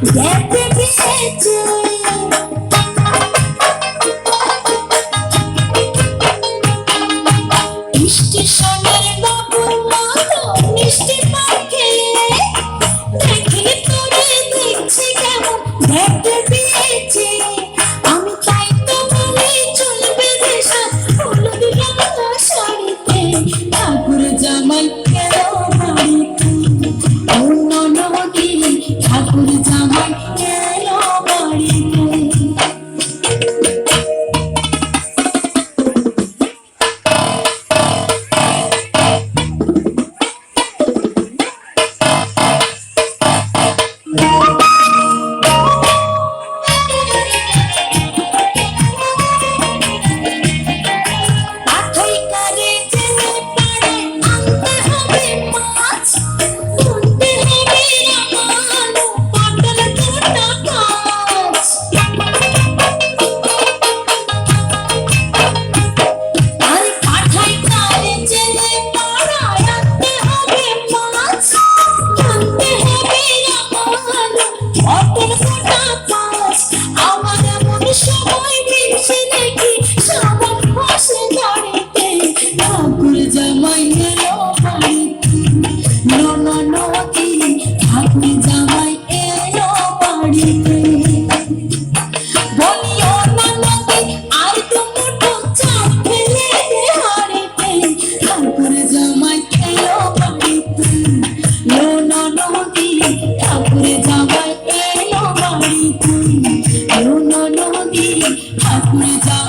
দেখতে দিয়েছে স্টেশনের বাবুর মতো মিষ্টি পাখি দেখলে তোরে দেখছি কেমন দেখতে দিয়েছে আমি তাই তো বলি চলবে দেশা হলুদ রঙা শাড়িতে ঠাকুর জামাই এলো বাড়িতে ও ননদি ঠাকুর জামাই এলো বাড়িতে জামাই এলো বাড়িতে ননদি ঠাকুর জামাই এলো বাড়িতে বলিও ননদি আর তো মুঠো চাপ ফেলে দে হাড়িতে ঠাকুর জামাই এলো বাড়িতে ননদি ঠাকুর জামাই এলো বাড়িতে ননদি ঠাকুর জামাই